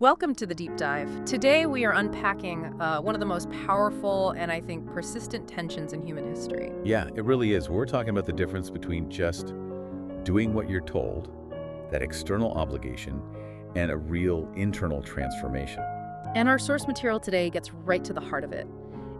Welcome to the Deep Dive. Today we are unpacking one of the most powerful and I think persistent tensions in human history. Yeah, it really is. We're talking about the difference between just doing what you're told, that external obligation, and a real internal transformation. And our source material today gets right to the heart of it.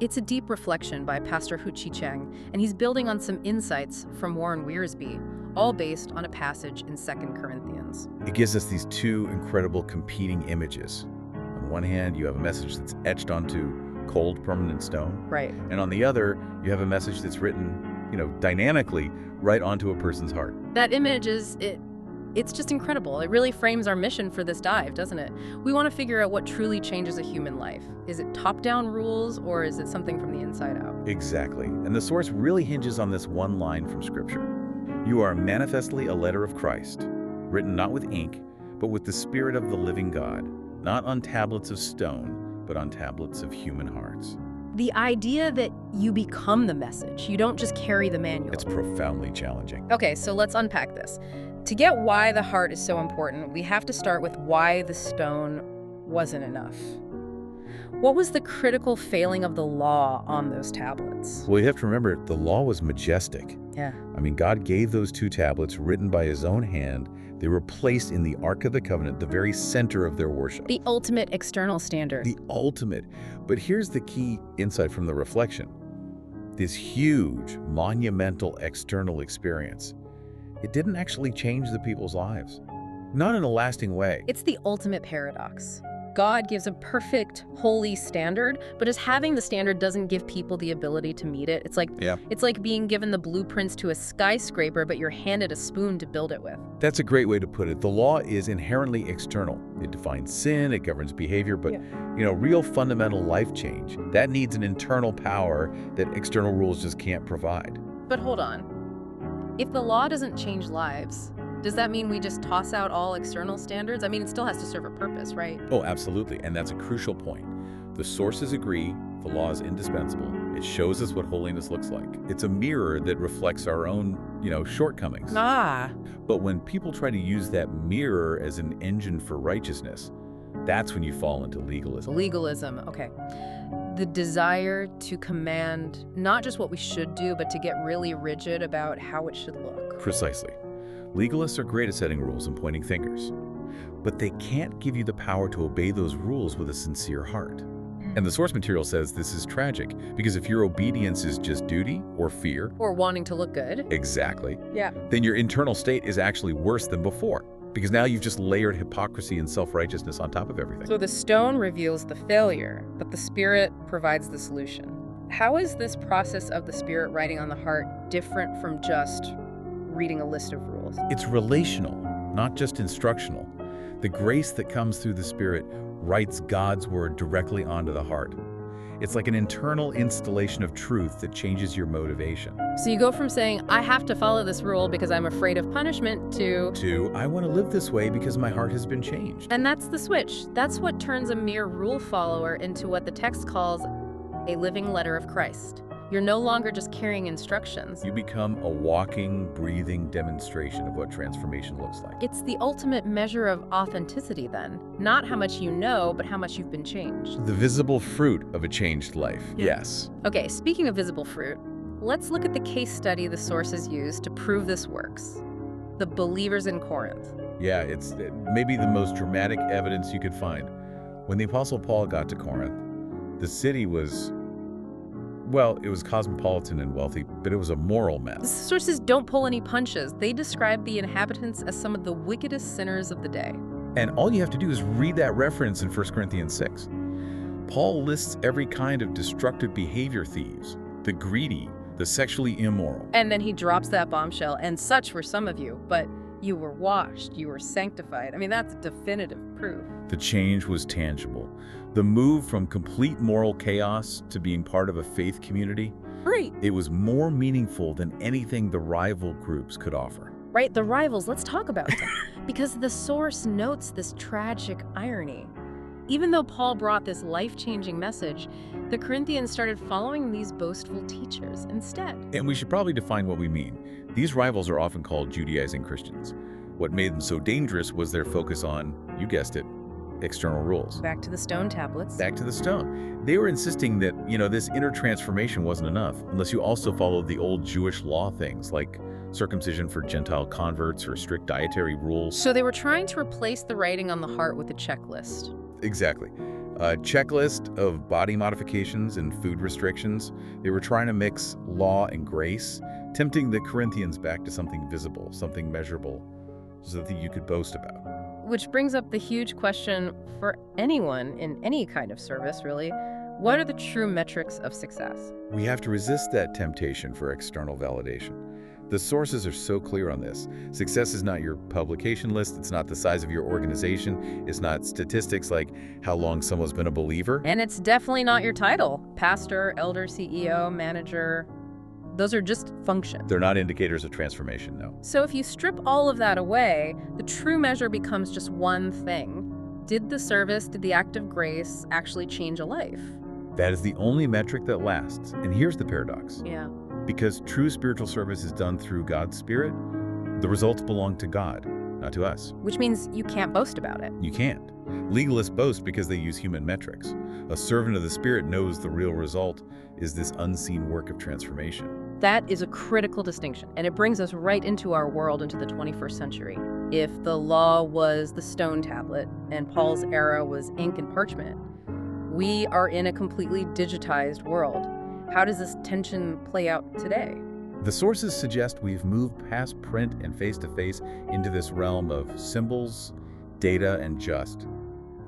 It's a deep reflection by Pastor Hu-Chi Cheng, and he's building on some insights from Warren Wiersbe, all based on a passage in 2 Corinthians. It gives us these two incredible competing images. On one hand, you have a message that's etched onto cold, permanent stone. Right. And on the other, you have a message that's written, dynamically right onto a person's heart. That image it's just incredible. It really frames our mission for this dive, doesn't it? We want to figure out what truly changes a human life. Is it top-down rules, or is it something from the inside out? Exactly. And the source really hinges on this one line from Scripture. You are manifestly a letter of Christ, written not with ink, but with the Spirit of the living God, not on tablets of stone, but on tablets of human hearts. The idea that you become the message, you don't just carry the manual. It's profoundly challenging. Okay, so let's unpack this. To get why the heart is so important, we have to start with why the stone wasn't enough. What was the critical failing of the law on those tablets? Well, you have to remember, the law was majestic. Yeah. I mean, God gave those two tablets written by his own hand. They were placed in the Ark of the Covenant, the very center of their worship. The ultimate external standard. The ultimate. But here's the key insight from the reflection. This huge, monumental external experience, it didn't actually change the people's lives. Not in a lasting way. It's the ultimate paradox. God gives a perfect, holy standard, but just having the standard doesn't give people the ability to meet it. It's like being given the blueprints to a skyscraper, but you're handed a spoon to build it with. That's a great way to put it. The law is inherently external. It defines sin, it governs behavior, but real fundamental life change, that needs an internal power that external rules just can't provide. But hold on. If the law doesn't change lives, does that mean we just toss out all external standards? I mean, it still has to serve a purpose, right? Oh, absolutely. And that's a crucial point. The sources agree the law is indispensable. It shows us what holiness looks like. It's a mirror that reflects our own, shortcomings. But when people try to use that mirror as an engine for righteousness, that's when you fall into legalism. Legalism, okay. The desire to command not just what we should do, but to get really rigid about how it should look. Precisely. Legalists are great at setting rules and pointing fingers, but they can't give you the power to obey those rules with a sincere heart. And the source material says this is tragic, because if your obedience is just duty or fear, or wanting to look good, exactly, then your internal state is actually worse than before, because now you've just layered hypocrisy and self-righteousness on top of everything. So the stone reveals the failure, but the Spirit provides the solution. How is this process of the Spirit writing on the heart different from just reading a list of rules? It's relational, not just instructional. The grace that comes through the Spirit writes God's word directly onto the heart. It's like an internal installation of truth that changes your motivation. So you go from saying, I have to follow this rule because I'm afraid of punishment, to I want to live this way because my heart has been changed. And that's the switch. That's what turns a mere rule follower into what the text calls a living letter of Christ. You're no longer just carrying instructions. You become a walking, breathing demonstration of what transformation looks like. It's the ultimate measure of authenticity then. Not how much you know, but how much you've been changed. The visible fruit of a changed life, yes. Okay, speaking of visible fruit, let's look at the case study the sources used to prove this works. The believers in Corinth. Yeah, it's maybe the most dramatic evidence you could find. When the Apostle Paul got to Corinth, the city was, it was cosmopolitan and wealthy, but it was a moral mess. The sources don't pull any punches. They describe the inhabitants as some of the wickedest sinners of the day. And all you have to do is read that reference in 1 Corinthians 6. Paul lists every kind of destructive behavior thieves, the greedy, the sexually immoral. And then he drops that bombshell, and such were some of you, but you were washed, you were sanctified. I mean, that's definitive proof. The change was tangible. The move from complete moral chaos to being part of a faith community, Right. It was more meaningful than anything the rival groups could offer. Right, the rivals, let's talk about them. Because the source notes this tragic irony. Even though Paul brought this life-changing message, the Corinthians started following these boastful teachers instead. And we should probably define what we mean. These rivals are often called Judaizing Christians. What made them so dangerous was their focus on, you guessed it, external rules. Back to the stone tablets. Back to the stone. They were insisting that, this inner transformation wasn't enough unless you also followed the old Jewish law things like circumcision for Gentile converts or strict dietary rules. So they were trying to replace the writing on the heart with a checklist. Exactly. A checklist of body modifications and food restrictions. They were trying to mix law and grace, tempting the Corinthians back to something visible, something measurable, something you could boast about. Which brings up the huge question for anyone in any kind of service, really. What are the true metrics of success? We have to resist that temptation for external validation. The sources are so clear on this. Success is not your publication list. It's not the size of your organization. It's not statistics like how long someone's been a believer. And it's definitely not your title. Pastor, elder, CEO, manager. Those are just functions. They're not indicators of transformation, no. So if you strip all of that away, the true measure becomes just one thing. Did the service, did the act of grace actually change a life? That is the only metric that lasts. And here's the paradox. Yeah. Because true spiritual service is done through God's Spirit, the results belong to God, not to us. Which means you can't boast about it. You can't. Legalists boast because they use human metrics. A servant of the Spirit knows the real result is this unseen work of transformation. That is a critical distinction, and it brings us right into our world, into the 21st century. If the law was the stone tablet and Paul's era was ink and parchment, we are in a completely digitized world. How does this tension play out today? The sources suggest we've moved past print and face-to-face into this realm of symbols, data, and just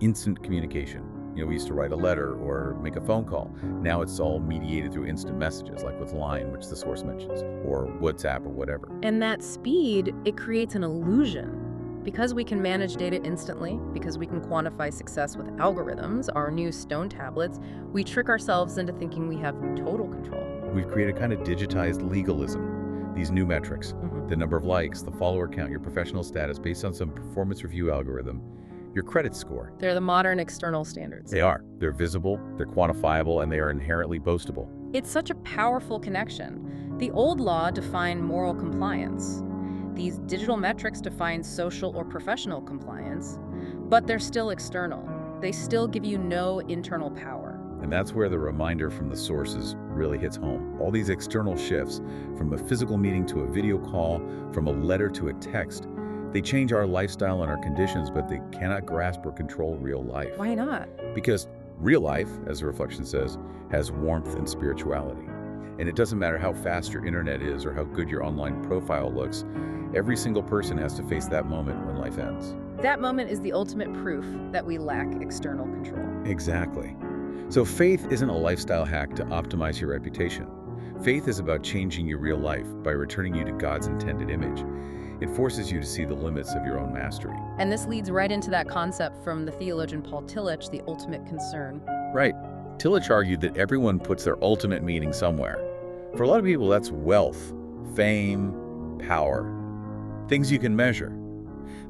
instant communication. We used to write a letter or make a phone call. Now it's all mediated through instant messages, like with Line, which the source mentions, or WhatsApp or whatever. And that speed, it creates an illusion. Because we can manage data instantly, because we can quantify success with algorithms, our new stone tablets, we trick ourselves into thinking we have total control. We've created a kind of digitized legalism. These new metrics, the number of likes, the follower count, your professional status based on some performance review algorithm, your credit score. They're the modern external standards. They are. They're visible, they're quantifiable, and they are inherently boastable. It's such a powerful connection. The old law defined moral compliance. These digital metrics define social or professional compliance, but they're still external. They still give you no internal power. And that's where the reminder from the sources really hits home. All these external shifts, from a physical meeting to a video call, from a letter to a text, they change our lifestyle and our conditions, but they cannot grasp or control real life. Why not? Because real life, as the reflection says, has warmth and spirituality. And it doesn't matter how fast your internet is or how good your online profile looks, every single person has to face that moment when life ends. That moment is the ultimate proof that we lack external control. Exactly. So faith isn't a lifestyle hack to optimize your reputation. Faith is about changing your real life by returning you to God's intended image. It forces you to see the limits of your own mastery. And this leads right into that concept from the theologian Paul Tillich, the ultimate concern. Right. Tillich argued that everyone puts their ultimate meaning somewhere. For a lot of people, that's wealth, fame, power, things you can measure.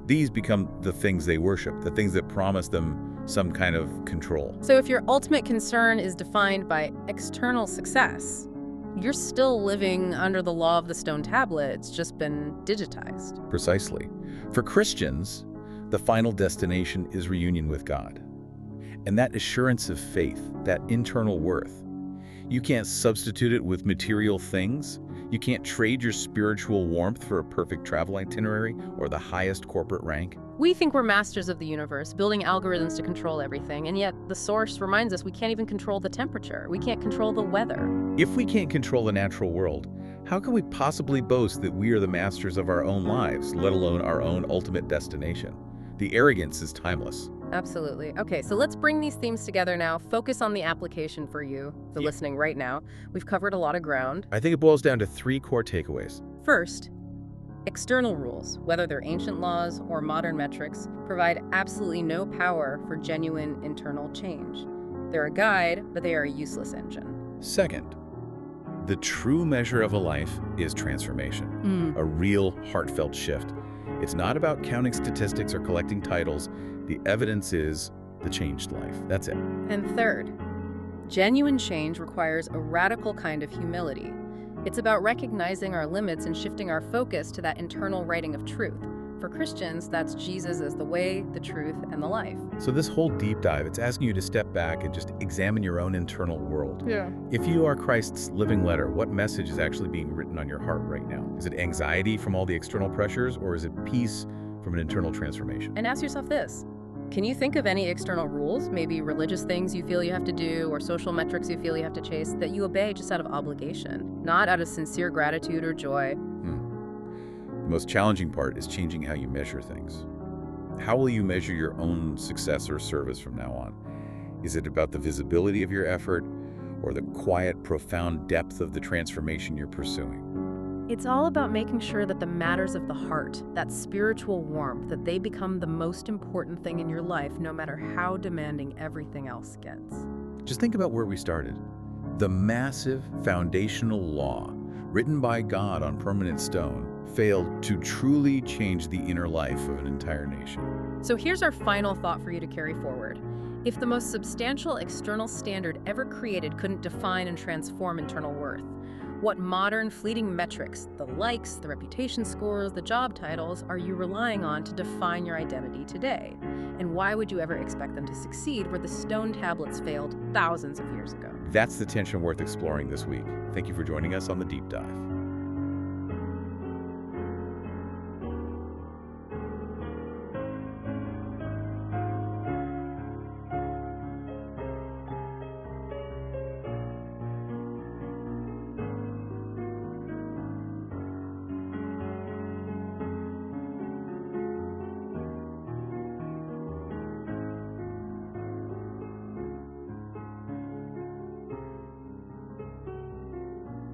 These become the things they worship, the things that promise them some kind of control. So if your ultimate concern is defined by external success, you're still living under the law of the stone tablet. It's just been digitized. Precisely. For Christians, the final destination is reunion with God. And that assurance of faith, that internal worth, you can't substitute it with material things. You can't trade your spiritual warmth for a perfect travel itinerary or the highest corporate rank. We think we're masters of the universe, building algorithms to control everything, and yet the source reminds us we can't even control the temperature. We can't control the weather. If we can't control the natural world, how can we possibly boast that we are the masters of our own lives, let alone our own ultimate destination? The arrogance is timeless. Absolutely. Okay, so let's bring these themes together now. Focus on the application for you, listening right now. We've covered a lot of ground. I think it boils down to 3 core takeaways. First, external rules, whether they're ancient laws or modern metrics, provide absolutely no power for genuine internal change. They're a guide, but they are a useless engine. Second, the true measure of a life is transformation, a real heartfelt shift. It's not about counting statistics or collecting titles. The evidence is the changed life. That's it. And third, genuine change requires a radical kind of humility. It's about recognizing our limits and shifting our focus to that internal writing of truth. For Christians, that's Jesus as the way, the truth, and the life. So this whole deep dive, it's asking you to step back and just examine your own internal world. Yeah. If you are Christ's living letter, what message is actually being written on your heart right now? Is it anxiety from all the external pressures, or is it peace from an internal transformation? And ask yourself this. Can you think of any external rules, maybe religious things you feel you have to do or social metrics you feel you have to chase, that you obey just out of obligation, not out of sincere gratitude or joy? The most challenging part is changing how you measure things. How will you measure your own success or service from now on? Is it about the visibility of your effort or the quiet, profound depth of the transformation you're pursuing? It's all about making sure that the matters of the heart, that spiritual warmth, that they become the most important thing in your life, no matter how demanding everything else gets. Just think about where we started. The massive foundational law, written by God on permanent stone, failed to truly change the inner life of an entire nation. So here's our final thought for you to carry forward. If the most substantial external standard ever created couldn't define and transform internal worth, what modern fleeting metrics, the likes, the reputation scores, the job titles, are you relying on to define your identity today? And why would you ever expect them to succeed where the stone tablets failed thousands of years ago? That's the tension worth exploring this week. Thank you for joining us on The Deep Dive.